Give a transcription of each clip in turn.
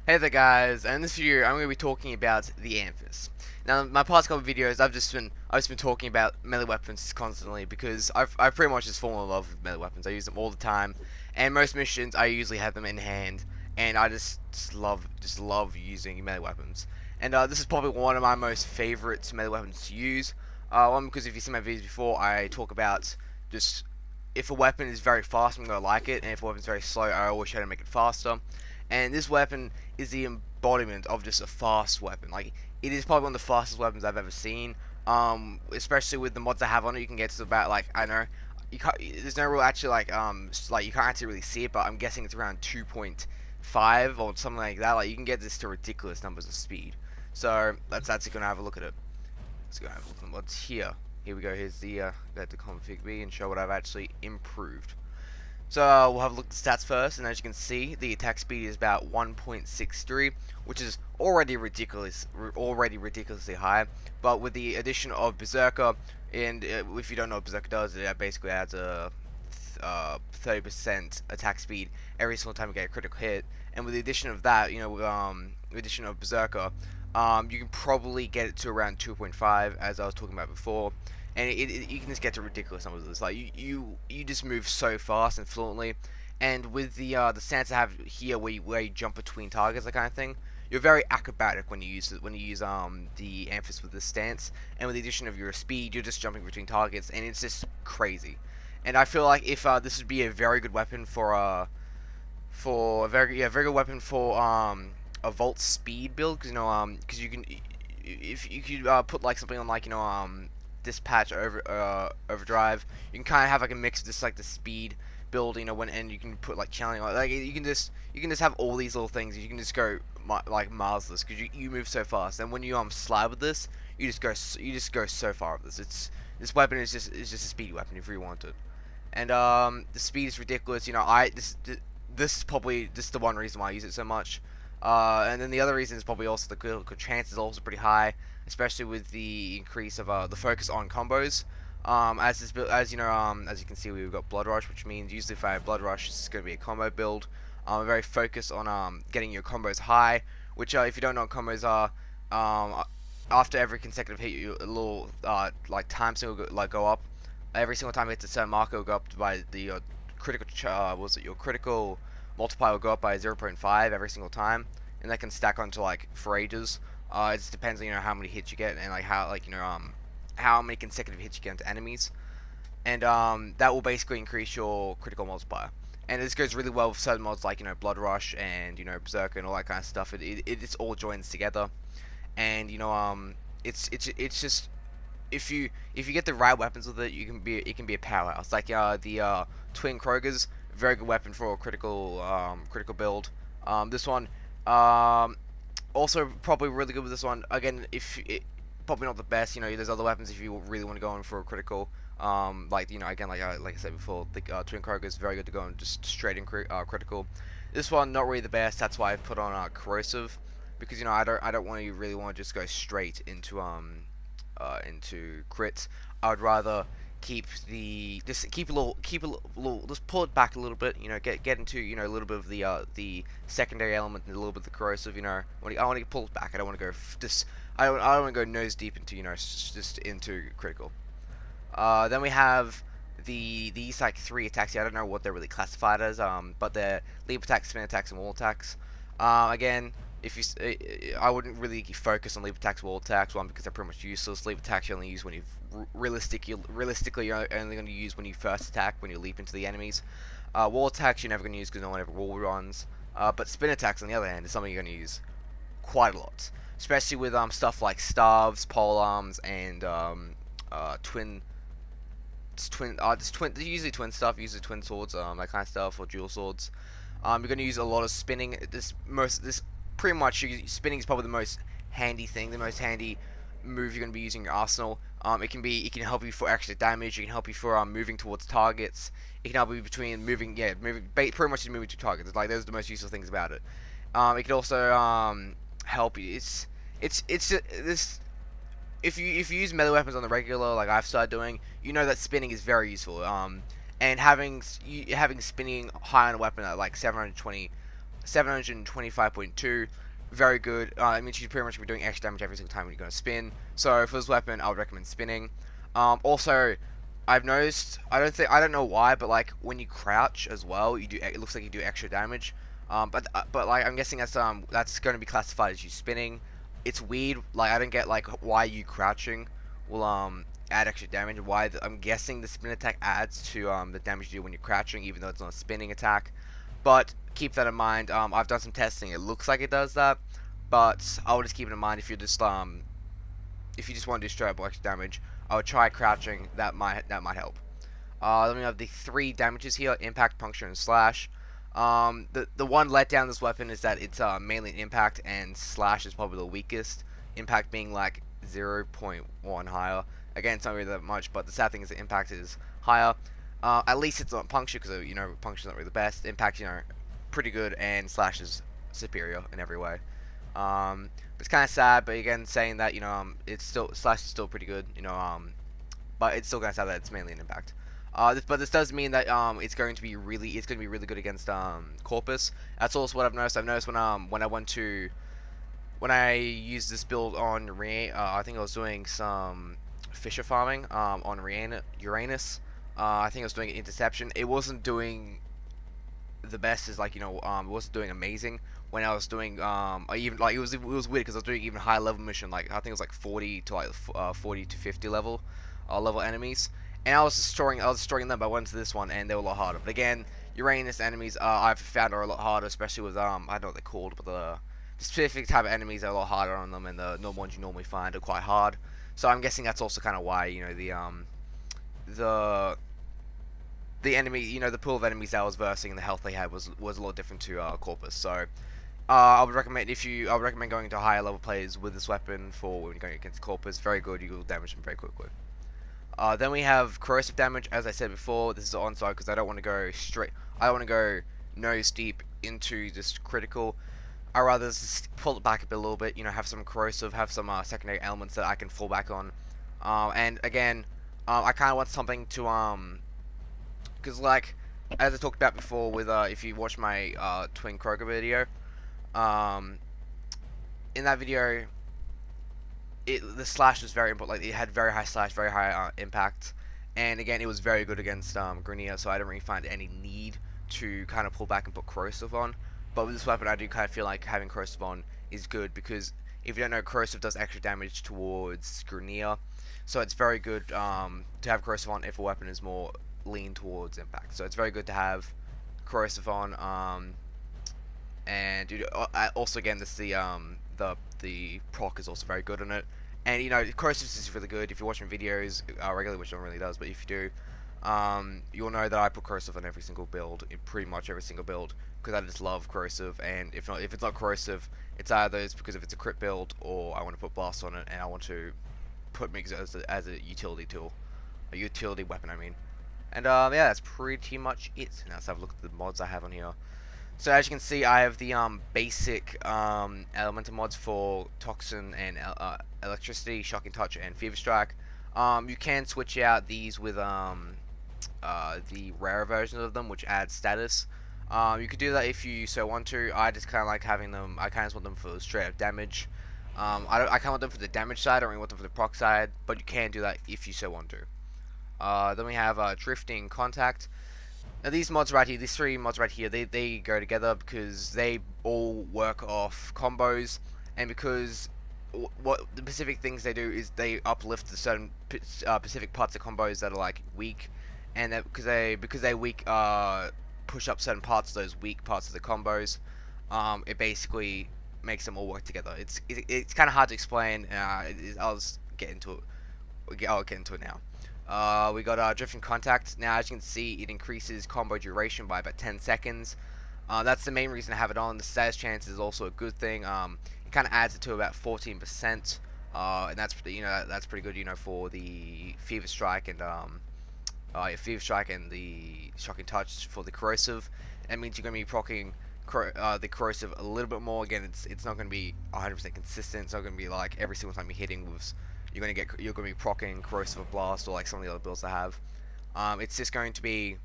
Hey there guys, and in this video I'm going to be talking about the Amphis. Now, my past couple of videos I've just been talking about melee weapons constantly because I've pretty much just fallen in love with melee weapons. I use them all the time, and most missions I usually have them in hand, and I just love using melee weapons. And this is probably one of my most favorite melee weapons to use. One, because if you've seen my videos before, I talk about just if a weapon is very fast, I'm going to like it, and if a weapon is very slow, I always try to make it faster. And this weapon is the embodiment of just a fast weapon. Like, it is probably one of the fastest weapons I've ever seen. Especially with the mods I have on it, you can get to about, like, I don't know, you can't, there's no real actually like you can't actually really see it, but I'm guessing it's around 2.5 or something like that. Like, you can get this to ridiculous numbers of speed. So let's actually gonna have a look at it. Let's go have a look at what's here. Here we go. Here's the config B and show what I've actually improved. So we'll have a look at the stats first, and as you can see, the attack speed is about 1.63, which is already ridiculously high. But with the addition of Berserker, and if you don't know what Berserker does, it basically adds a 30% attack speed every single time you get a critical hit. And with the addition of that, with the addition of Berserker, you can probably get it to around 2.5, as I was talking about before. And you can just get to ridiculous numbers of this. Like you just move so fast and fluently, and with the stance I have here, where you jump between targets, that kind of thing, you're very acrobatic when you use the Amphis with this stance. And with the addition of your speed, you're just jumping between targets, and it's just crazy. And I feel like if this would be a very good weapon for a very good weapon for a Vault speed build, because you can, if you could put like something on, like, dispatch overdrive, you can kind of have like a mix of just like the speed build, and you can put like channeling, like you can just have all these little things. You can just go like milesless because you move so fast, and when you slide with this, you just go so far with this. This weapon is just a speed weapon if you want it. And the speed is ridiculous. This is probably just the one reason why I use it so much. And then the other reason is probably also the critical chance is also pretty high, especially with the increase of the focus on combos. As you can see, we've got Blood Rush, which means usually if I have Blood Rush, it's going to be a combo build. I'm very focused on getting your combos high, which if you don't know what combos are, after every consecutive hit, a little like time single go up. Every single time it hits a certain marker, will go up by the critical. Your critical multiplier will go up by 0.5 every single time, and that can stack onto like for ages. It just depends on how many hits you get, and like how many consecutive hits you get into enemies, and that will basically increase your critical multiplier. And this goes really well with certain mods like Blood Rush and Berserker and all that kind of stuff. It's all joins together, and it's just if you get the right weapons with it, it can be a powerhouse. Like the Twin Krogers, very good weapon for a critical build. This one also probably really good with this one. Again, probably not the best. There's other weapons if you really want to go in for a critical. Again, like I said before, the Twin Kroger is very good to go in just straight in critical. This one not really the best. That's why I put on corrosive, because I don't really want to just go straight into crits. I would rather just pull it back a little bit. Get into a little bit of the secondary element and a little bit of the corrosive. I want to pull it back. I don't want to go I don't want to go nose deep into just into critical. Then we have these like 3 attacks here. I don't know what they're really classified as, but they're leap attacks, spin attacks, and wall attacks. Again, I wouldn't really focus on leap attacks, wall attacks. One, because they're pretty much useless. Leap attacks you only use when realistically you're only going to use when you first attack, when you leap into the enemies. Wall attacks you're never going to use because no one ever wall runs. But spin attacks, on the other hand, is something you're going to use quite a lot, especially with stuff like staves, pole arms, and usually twin stuff, usually twin swords, that kind of stuff, or dual swords. You're going to use a lot of spinning. Pretty much spinning is probably the most handy move you're going to be using in your arsenal. It can help you for extra damage. It can help you for moving towards targets. It can help you between pretty much moving to targets. Like, those are the most useful things about it. It can also help you. It's this. If you use melee weapons on the regular, like I've started doing, that spinning is very useful. And having spinning high on a weapon at like 720 725.2. Very good. It means you pretty much be doing extra damage every single time you're going to spin. So for this weapon, I would recommend spinning. Also, I've noticed, I don't know why, but like when you crouch as well, you do. It looks like you do extra damage. But like I'm guessing that's going to be classified as you spinning. It's weird. Like I don't get like why you crouching will add extra damage. I'm guessing the spin attack adds to the damage you do when you're crouching, even though it's not a spinning attack. But keep that in mind. I've done some testing. It looks like it does that, but I would just keep it in mind if if you just want to do straight up extra damage. I would try crouching. That might help. Then we have the 3 damages here: impact, puncture, and slash. The one letdown of this weapon is that it's mainly an impact, and slash is probably the weakest. Impact being like 0.1 higher. Again, it's not really that much, but the sad thing is the impact is higher. At least it's not puncture, because puncture's not really the best. Impact, pretty good, and slash is superior in every way. It's kind of sad, but again, saying that it's still slash is still pretty good, but it's still kind of sad that it's mainly an impact. But this does mean that it's going to be really good against Corpus. That's also what I've noticed. I've noticed when I used this build on I think I was doing some Fisher farming on Uranus. I think I was doing interception. It wasn't doing the best, it wasn't doing amazing. When I was doing even like it was weird because I was doing even high level mission, like I think it was like 40 to 50 level enemies, and I was destroying them. But I went to this one and they were a lot harder. But again, Uranus enemies I've found are a lot harder, especially with I don't know what they're called, but the specific type of enemies are a lot harder on them, and the normal ones you normally find are quite hard. So I'm guessing that's also kind of why the enemy, the pool of enemies that I was versing and the health they had was a lot different to Corpus. So I would recommend going into higher level players with this weapon for when you're going against Corpus. Very good, you will damage them very quickly. Then we have corrosive damage. As I said before, this is on side because I don't want to go straight. I don't want to go nose deep into just critical. I rather just pull it back a little bit. Have some corrosive, have some secondary elements that I can fall back on. And again, I kind of want something to because like as I talked about before with if you watch my Twin Kroger video, in that video, the slash was very important. Like it had very high slash, very high impact, and again it was very good against Grenier, so I didn't really find any need to kind of pull back and put corrosive on. But with this weapon, I do kind of feel like having corrosive on is good, because if you don't know, corrosive does extra damage towards Grenier, so it's very good to have corrosive on if a weapon is more lean towards impact. So it's very good to have corrosive on. And also again, the proc is also very good on it. And corrosive is really good if you're watching videos regularly, which no one really does, but if you do, you'll know that I put corrosive on every single build, in pretty much every single build, because I just love corrosive. And if it's not corrosive, it's either because if it's a crit build, or I want to put blast on it and I want to put MIGs as a utility tool, a utility weapon, I mean. And yeah, that's pretty much it. Now let's have a look at the mods I have on here. So as you can see, I have the basic elemental mods for Toxin and Electricity, Shocking Touch, and Fever Strike. You can switch out these with the rarer versions of them, which adds status. You could do that if you so want to. I just kind of like having them. I kind of want them for straight up damage. I kind of want them for the damage side. I don't really want them for the proc side, but you can do that if you so want to. Then we have Drifting Contact. Now these mods right here, these 3 mods right here, they go together because they all work off combos, and because what the specific things they do is they uplift the certain specific parts of combos that are like weak, and that because they weak push up certain parts of those weak parts of the combos, it basically makes them all work together. It's kind of hard to explain. I'll get into it now. We got Drifting Contact. Now, as you can see, it increases combo duration by about 10 seconds. That's the main reason I have it on. The status chance is also a good thing. It kind of adds it to about 14%, and that's that's pretty good, for the Fever Strike and Fever Strike and the Shocking Touch for the corrosive. That means you're going to be proccing the corrosive a little bit more. Again, it's not going to be 100% consistent. It's not going to be like every single time you're hitting with. You're going to be proccing corrosive or blast, or like some of the other builds I have. It's just going to be.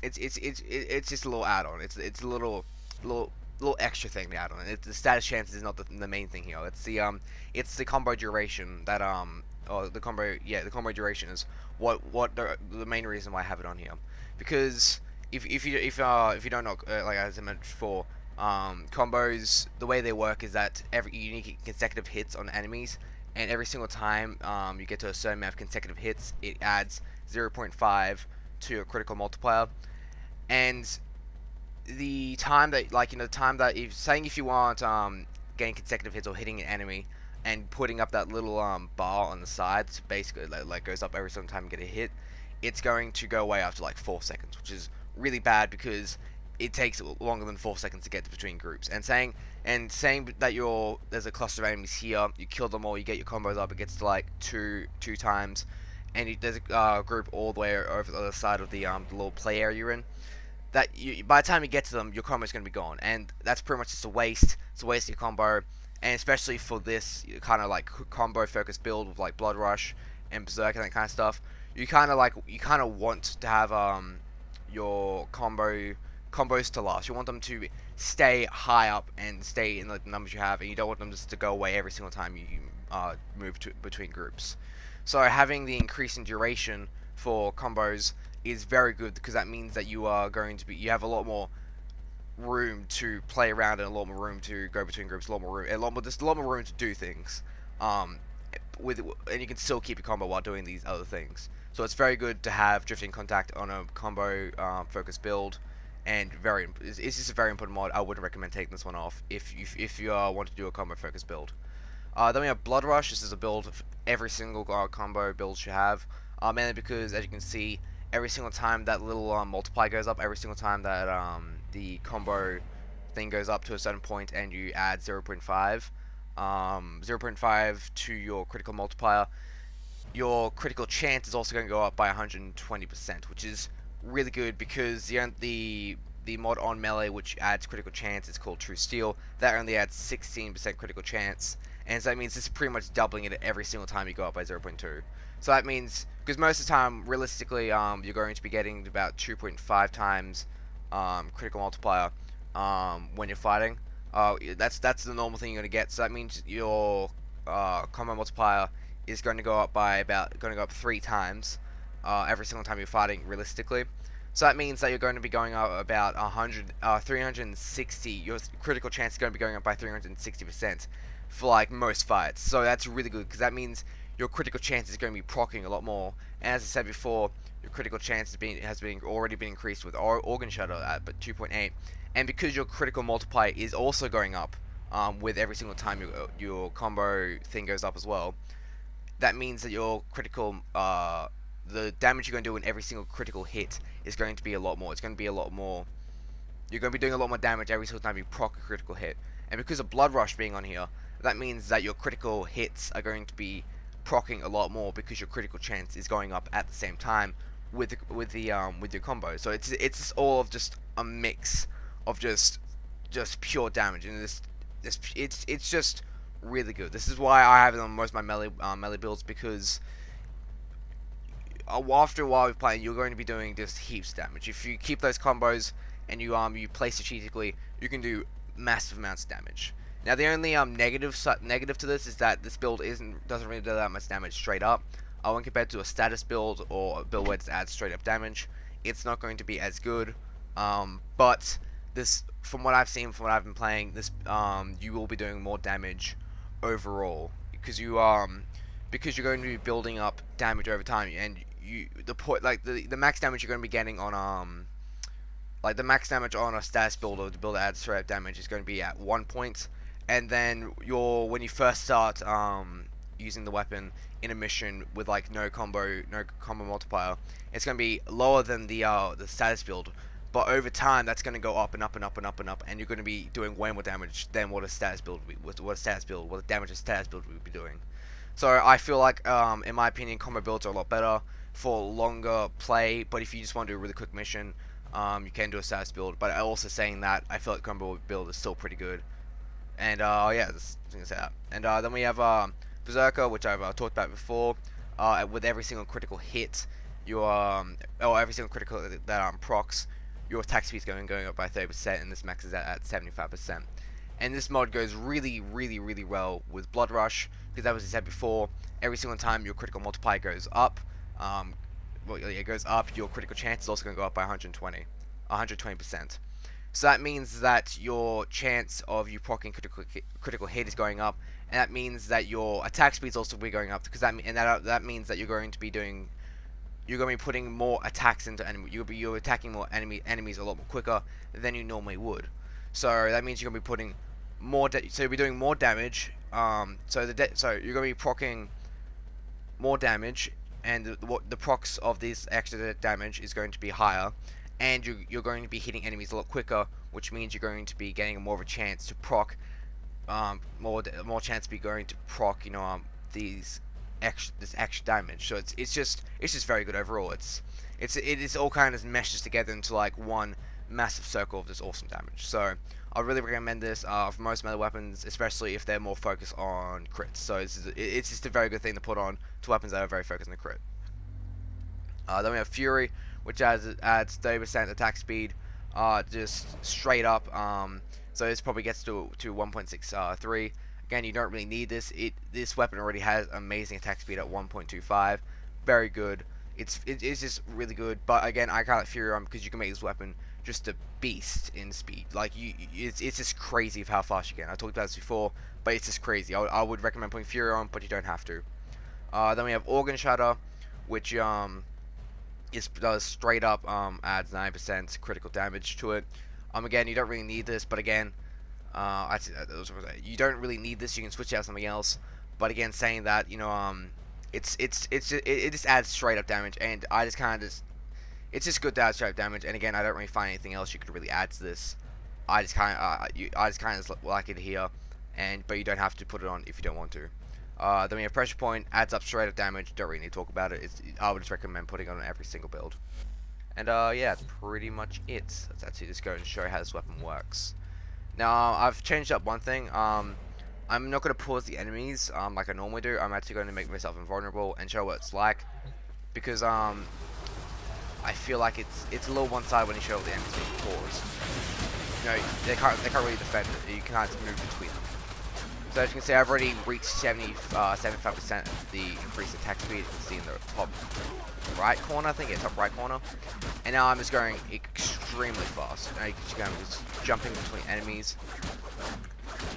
It's just a little add-on. It's a little little extra thing to add on. The status chance is not the main thing here. It's the combo duration that or the combo the combo duration is what the main reason why I have it on here, because if you don't know, like as I mentioned before, combos, the way they work is that you need consecutive hits on enemies, and every single time you get to a certain amount of consecutive hits, it adds 0.5 to your critical multiplier. And the time that, like, the time that, if you want getting consecutive hits or hitting an enemy and putting up that little bar on the side, so basically like goes up every single time you get a hit, it's going to go away after like 4 seconds, which is really bad because it takes longer than 4 seconds to get between groups. And saying that there's a cluster of enemies here, you kill them all, you get your combos up, it gets to like two times, and there's a group all the way over the other side of the little play area you're in. By the time you get to them, your combo is going to be gone, and that's pretty much just a waste. It's a waste of your combo, and especially for this kind of like combo focused build with like Blood Rush and Berserk and that kind of stuff, you kind of want to have your combos to last. You want them to stay high up and stay in the numbers you have, and you don't want them just to go away every single time you move between groups. So having the increase in duration for combos is very good, because that means that you have a lot more room to play around and a lot more room to go between groups, a lot more room to do things. And you can still keep your combo while doing these other things. So it's very good to have Drifting Contact on a combo focused build, and it's just a very important mod. I wouldn't recommend taking this one off if you want to do a combo focused build. Then we have Blood Rush. This is a build every single combo build should have, mainly because, as you can see, every single time that little multiply goes up, every single time that the combo thing goes up to a certain point and you add 0.5 to your critical multiplier, your critical chance is also going to go up by 120%, which is really good, because the mod on melee which adds critical chance is called True Steel. That only adds 16% critical chance, and so that means this is pretty much doubling it every single time you go up by 0.2. So that means, because most of the time, realistically, you're going to be getting about 2.5 times critical multiplier when you're fighting. That's the normal thing you're going to get. So that means your combo multiplier is going to go up 3 times every single time you're fighting, realistically. So that means that you're going to be going up about 360. Your critical chance is going to be going up by 360% for like most fights. So that's really good, because that means your critical chance is going to be proccing a lot more. And as I said before, your critical chance has already been increased with Organ Shatter at 2.8, and because your critical multiplier is also going up with every single time your combo thing goes up as well. That means that your critical the damage you're going to do in every single critical hit is going to be a lot more. It's going to be a lot more. You're going to be doing a lot more damage every single time you proc a critical hit. And because of Blood Rush being on here, that means that your critical hits are going to be proccing a lot more, because your critical chance is going up at the same time with your combo. So it's all of just a mix of just pure damage, and it's just really good. This is why I have it on most of my melee builds, because after a while of playing, you're going to be doing just heaps of damage. If you keep those combos and you play strategically, you can do massive amounts of damage. Now the only negative to this is that this build doesn't really do that much damage straight up. When compared to a status build or a build where it adds straight up damage, it's not going to be as good. But this, from what I've seen, from what I've been playing, this you will be doing more damage overall, because you're going to be building up damage over time, and the max damage you're going to be getting on like the max damage on a status build or the build that adds straight up damage is going to be at 1 point. And then when you first start using the weapon in a mission with like no combo multiplier, it's going to be lower than the status build. But over time, that's going to go up and up and up and up and up, and you're going to be doing way more damage than what the damage a status build would be doing. So I feel like, in my opinion, combo builds are a lot better for longer play. But if you just want to do a really quick mission, you can do a status build. But also saying that, I feel like combo build is still pretty good. And yeah, just gonna say that. And then we have Berserker, which I've talked about before. With every single critical hit, or every single critical that procs, your attack speed is going up by 30%, and this maxes out at 75%. And this mod goes really, really, really well with Blood Rush, because as I said before, every single time your critical multiplier goes up, it goes up, your critical chance is also going to go up by 120%. So that means that your chance of you proccing critical hit is going up, and that means that your attack speed is also going up, because that means that you're going to be putting more attacks into enemy. You're attacking more enemies a lot more quicker than you normally would. So that means you're going to be putting more. So you'll be doing more damage. So you're going to be proccing more damage, and the procs of this extra damage is going to be higher, and you're going to be hitting enemies a lot quicker, which means you're going to be getting more of a chance to proc, more chance to be going to proc, this extra damage. So it's just very good overall. It is all kind of meshes together into like one massive circle of this awesome damage. So I really recommend this for most melee weapons, especially if they're more focused on crits. So it's just a very good thing to put on to weapons that are very focused on the crit. Then we have Fury, which adds 30% attack speed, just straight up. So this probably gets to 1.63. Again, you don't really need this. This weapon already has amazing attack speed at 1.25. Very good. It's just really good. But again, I call it Fury on because you can make this weapon just a beast in speed. Like it's just crazy of how fast you can. I talked about this before, but it's just crazy. I would recommend putting Fury on, but you don't have to. Then we have Organ Shatter, which does straight up adds 9% critical damage to it. Again, you don't really need this, but again, you don't really need this. You can switch out something else. But again, saying that, it just adds straight up damage, and it's just good to add straight up damage. And again, I don't really find anything else you could really add to this. I just kind of like it here, but you don't have to put it on if you don't want to. Then we have Pressure Point, adds up straight up damage. Don't really need to talk about it. I would just recommend putting it on every single build. And yeah, that's pretty much it. Let's actually just go and show how this weapon works. Now, I've changed up one thing. I'm not going to pause the enemies like I normally do. I'm actually going to make myself invulnerable and show what it's like, because I feel like it's a little one-sided when you show the enemies being paused. They can't really defend it. You can't move between them. So as you can see, I've already reached 75% of the increased attack speed. You can see in the top right corner, I think, yeah, top right corner. And now I'm just going extremely fast. Now you can just jumping between enemies.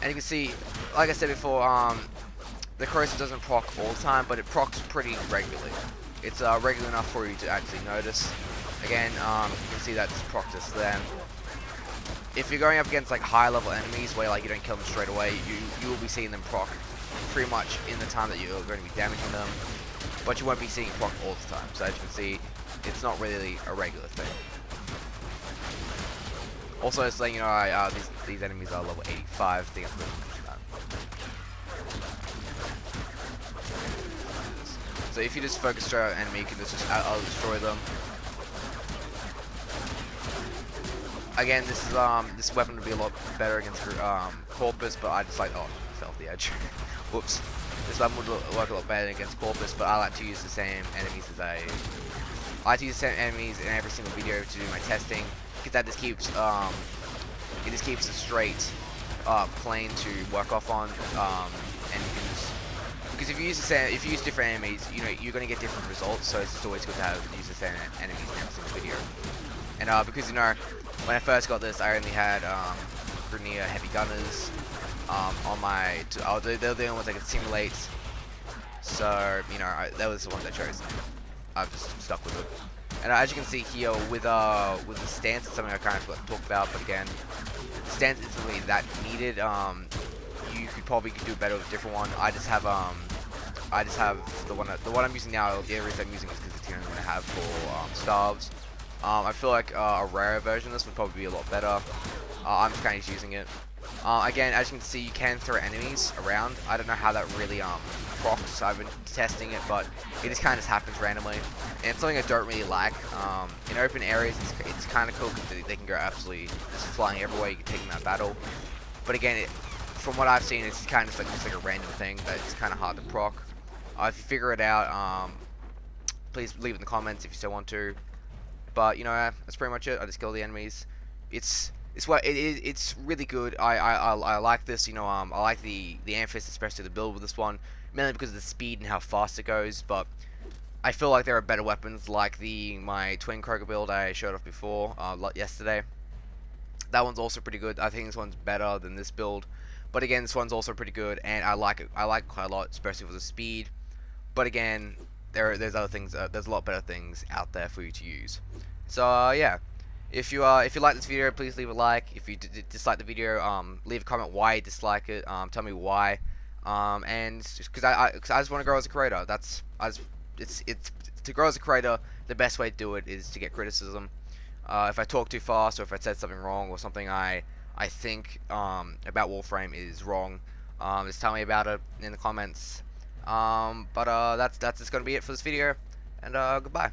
And you can see, like I said before, the corrosive doesn't proc all the time, but it procs pretty regularly. It's regular enough for you to actually notice. Again, you can see that it's proc just then. If you're going up against like high level enemies where like you don't kill them straight away, you will be seeing them proc pretty much in the time that you're going to be damaging them, but you won't be seeing proc all the time. So as you can see, it's not really a regular thing. Also, it's letting you know these enemies are level 85. I think I'm going to push that. So if you just focus straight on an enemy, you can just I'll destroy them. Again, this weapon would be a lot better against Corpus, but I just like, oh, fell off the edge. Whoops. This weapon would work a lot better against Corpus, but I like to use the same enemies I like to use the same enemies in every single video to do my testing, because that just keeps a straight plane to work off on, and you can just, because if you use different enemies, you're going to get different results. So it's just always good to use the same enemies in every single video. And because when I first got this, I only had Grenier heavy gunners on my. They're the only ones I could simulate. So that was the ones I chose. I've just stuck with it. And as you can see here, with the stance, it's something I kind of forgot to talk about. But again, the stance isn't really that needed. You could probably do better with a different one. I just have the one I'm using now. The reason I'm using it is because it's the only one I have for starves. I feel like a rarer version of this would probably be a lot better. I'm just kind of using it. Again, as you can see, you can throw enemies around. I don't know how that really procs. I've been testing it, but it just kind of happens randomly. And it's something I don't really like. In open areas, it's kind of cool because they can go absolutely just flying everywhere. You can take them out of battle. But again, from what I've seen, it's kind of just like a random thing that it's kind of hard to proc. If you figure it out, please leave it in the comments if you still want to. But that's pretty much it. I just kill the enemies. It's really good. I like this. I like the Amphis, especially the build with this one, mainly because of the speed and how fast it goes. But I feel like there are better weapons, like my Twin Kroger build I showed off before, yesterday. That one's also pretty good. I think this one's better than this build, but again, this one's also pretty good, and I like it. I like it quite a lot, especially for the speed. But again, there's other things. There's a lot better things out there for you to use. So yeah, if you like this video, please leave a like. If you dislike the video, leave a comment why you dislike it. Tell me why. And because I just want to grow as a creator. It's to grow as a creator. The best way to do it is to get criticism. If I talk too fast, or if I said something wrong, or something I think about Warframe is wrong, just tell me about it in the comments. But that's just gonna be it for this video, and goodbye.